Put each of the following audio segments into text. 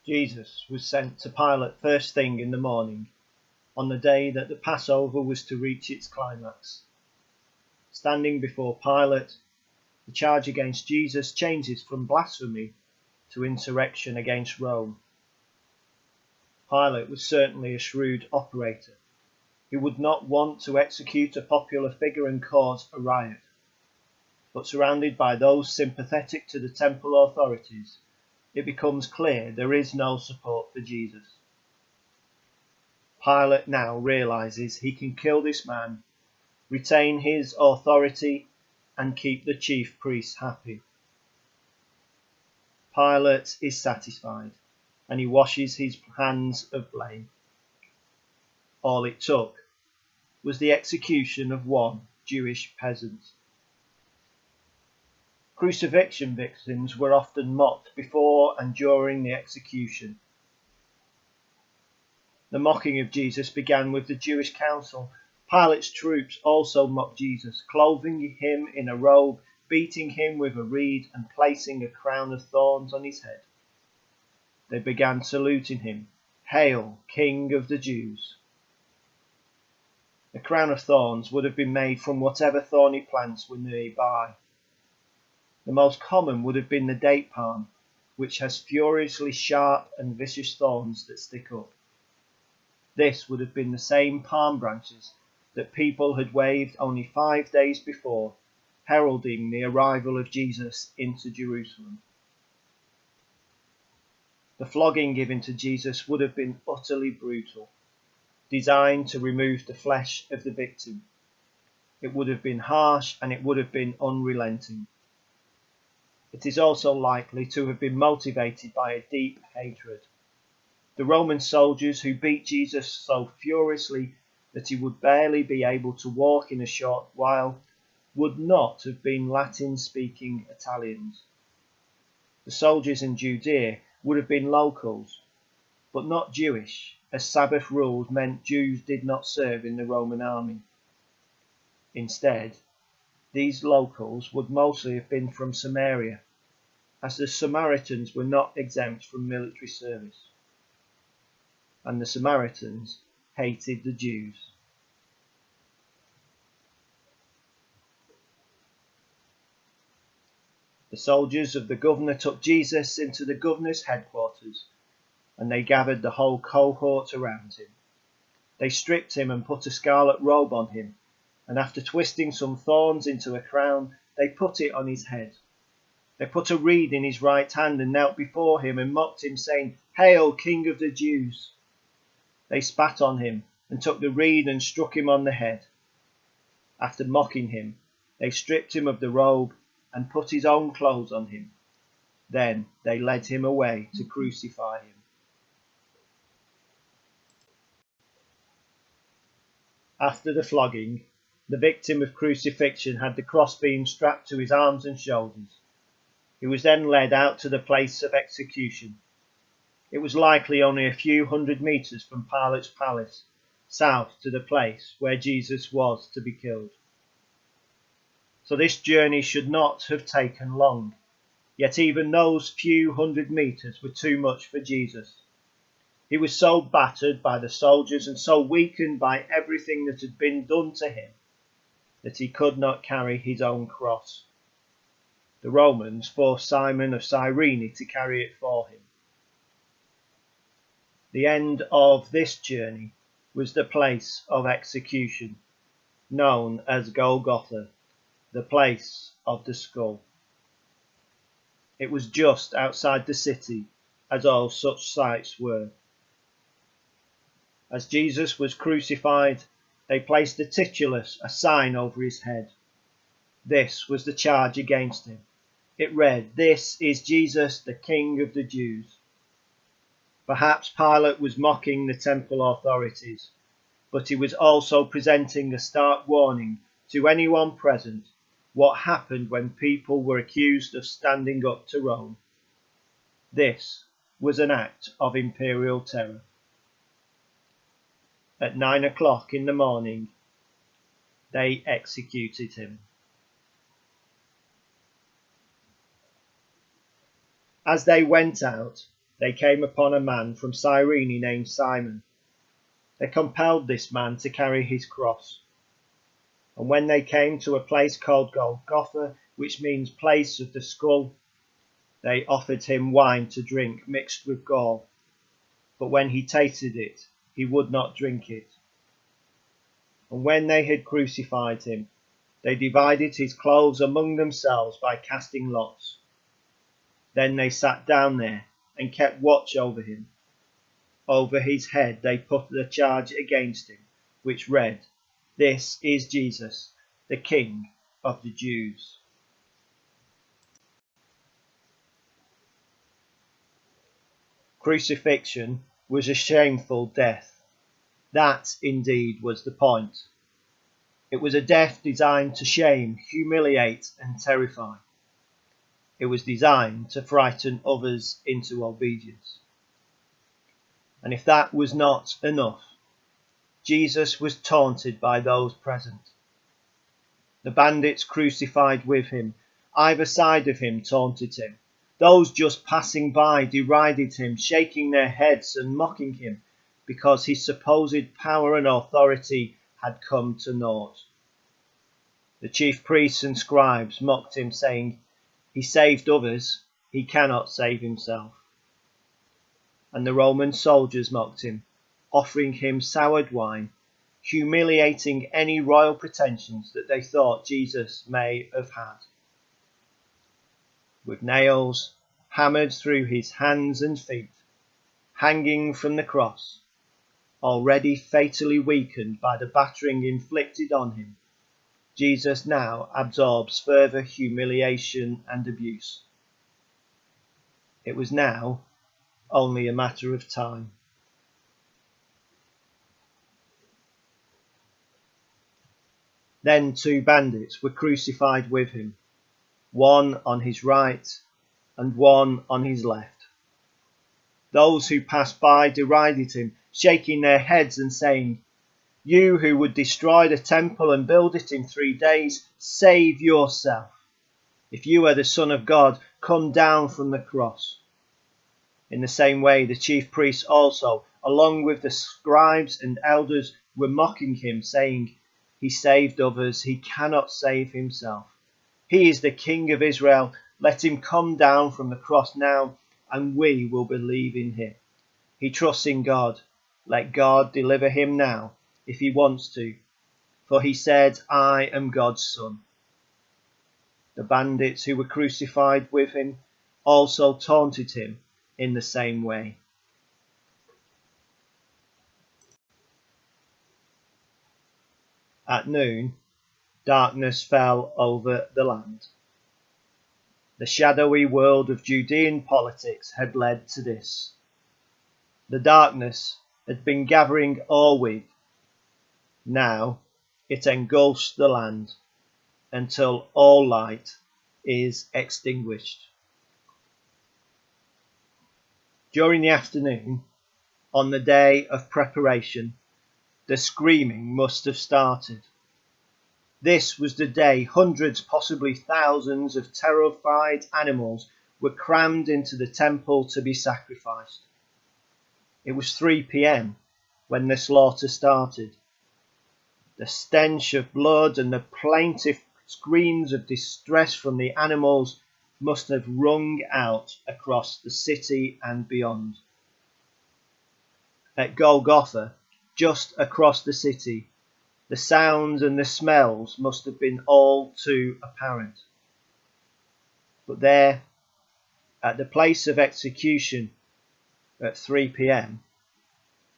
Jesus was sent to Pilate first thing in the morning, on the day that the Passover was to reach its climax. Standing before Pilate, the charge against Jesus changes from blasphemy to insurrection against Rome. Pilate was certainly a shrewd operator. He would not want to execute a popular figure and cause a riot. But surrounded by those sympathetic to the temple authorities, it becomes clear there is no support for Jesus. Pilate now realizes he can kill this man, retain his authority, and keep the chief priests happy. Pilate is satisfied, and he washes his hands of blame. All it took was the execution of one Jewish peasant. Crucifixion victims were often mocked before and during the execution. The mocking of Jesus began with the Jewish council. Pilate's troops also mocked Jesus, clothing him in a robe, beating him with a reed, and placing a crown of thorns on his head. They began saluting him, "Hail, King of the Jews!" The crown of thorns would have been made from whatever thorny plants were nearby. The most common would have been the date palm, which has furiously sharp and vicious thorns that stick up. This would have been the same palm branches that people had waved only 5 days before, heralding the arrival of Jesus into Jerusalem. The flogging given to Jesus would have been utterly brutal, designed to remove the flesh of the victim. It would have been harsh and it would have been unrelenting. It is also likely to have been motivated by a deep hatred. The Roman soldiers who beat Jesus so furiously that he would barely be able to walk in a short while would not have been Latin-speaking Italians. The soldiers in Judea would have been locals, but not Jewish, as Sabbath rules meant Jews did not serve in the Roman army. Instead, these locals would mostly have been from Samaria, as the Samaritans were not exempt from military service. And the Samaritans hated the Jews. The soldiers of the governor took Jesus into the governor's headquarters, and they gathered the whole cohort around him. They stripped him and put a scarlet robe on him, and after twisting some thorns into a crown, they put it on his head. They put a reed in his right hand and knelt before him and mocked him, saying, "Hail, King of the Jews!" They spat on him and took the reed and struck him on the head. After mocking him, they stripped him of the robe and put his own clothes on him. Then they led him away to crucify him. After the flogging, the victim of crucifixion had the crossbeam strapped to his arms and shoulders. He was then led out to the place of execution. It was likely only a few hundred meters from Pilate's palace, south to the place where Jesus was to be killed. So this journey should not have taken long, yet even those few hundred meters were too much for Jesus. He was so battered by the soldiers and so weakened by everything that had been done to him that he could not carry his own cross. The Romans forced Simon of Cyrene to carry it for him. The end of this journey was the place of execution, known as Golgotha, the place of the skull. It was just outside the city, as all such sites were. As Jesus was crucified, they placed a titulus, a sign over his head. This was the charge against him. It read, "This is Jesus, the King of the Jews." Perhaps Pilate was mocking the temple authorities, but he was also presenting a stark warning to anyone present what happened when people were accused of standing up to Rome. This was an act of imperial terror. At 9 o'clock in the morning, they executed him. As they went out, they came upon a man from Cyrene named Simon. They compelled this man to carry his cross. And when they came to a place called Golgotha, which means place of the skull, they offered him wine to drink mixed with gall. But when he tasted it, he would not drink it. And when they had crucified him, they divided his clothes among themselves by casting lots. Then they sat down there and kept watch over him. Over his head they put the charge against him, which read, "This is Jesus, the King of the Jews." Crucifixion was a shameful death. That, indeed, was the point. It was a death designed to shame, humiliate, and terrify. It was designed to frighten others into obedience. And if that was not enough, Jesus was taunted by those present. The bandits crucified with him, either side of him, taunted him. Those just passing by derided him, shaking their heads and mocking him because his supposed power and authority had come to naught. The chief priests and scribes mocked him, saying, "He saved others, he cannot save himself." And the Roman soldiers mocked him, offering him soured wine, humiliating any royal pretensions that they thought Jesus may have had. With nails hammered through his hands and feet, hanging from the cross, already fatally weakened by the battering inflicted on him, Jesus now absorbs further humiliation and abuse. It was now only a matter of time. Then 2 bandits were crucified with him, one on his right and one on his left. Those who passed by derided him, shaking their heads and saying, "You who would destroy the temple and build it in 3 days, save yourself. If you are the Son of God, come down from the cross." In the same way, the chief priests also, along with the scribes and elders, were mocking him, saying, "He saved others, he cannot save himself. He is the King of Israel. Let him come down from the cross now, and we will believe in him. He trusts in God. Let God deliver him now, if he wants to. For he said, 'I am God's son.'" The bandits who were crucified with him also taunted him in the same way. At noon, darkness fell over the land. The shadowy world of Judean politics had led to this. The darkness had been gathering all week. Now it engulfs the land until all light is extinguished. During the afternoon, on the day of preparation, the screaming must have started. This was the day hundreds, possibly thousands of terrified animals were crammed into the temple to be sacrificed. It was 3 p.m. when the slaughter started. The stench of blood and the plaintive screams of distress from the animals must have rung out across the city and beyond. At Golgotha, just across the city, the sounds and the smells must have been all too apparent. But there, at the place of execution, at 3 p.m,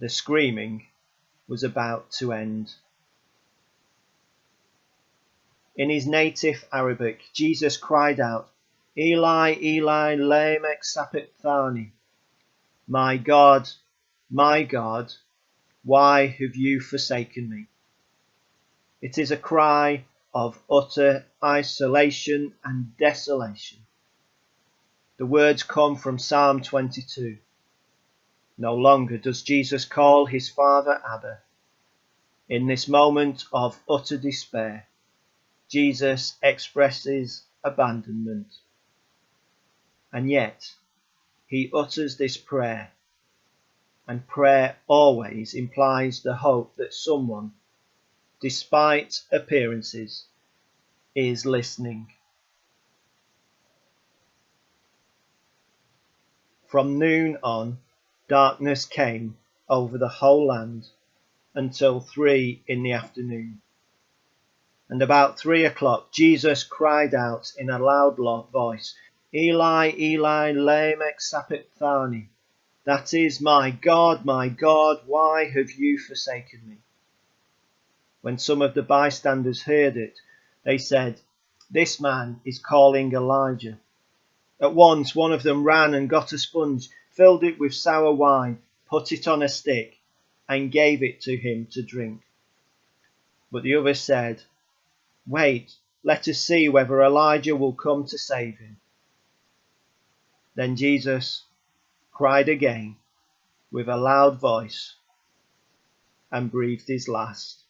the screaming was about to end. In his native Arabic, Jesus cried out, "Eli, Eli, lema sabachthani." My God, why have you forsaken me?" It is a cry of utter isolation and desolation. The words come from Psalm 22. No longer does Jesus call his Father Abba. In this moment of utter despair, Jesus expresses abandonment. And yet, he utters this prayer. And prayer always implies the hope that someone, despite appearances, is listening. From noon on, darkness came over the whole land until 3 in the afternoon. And about 3 o'clock, Jesus cried out in a loud voice, Eli, Eli, lema sabachthani. That is, my God, why have you forsaken me? When some of the bystanders heard it, they said, This man is calling Elijah. At once one of them ran and got a sponge, filled it with sour wine, put it on a stick, and gave it to him to drink. But the other said, Wait, let us see whether Elijah will come to save him. Then Jesus cried again with a loud voice and breathed his last.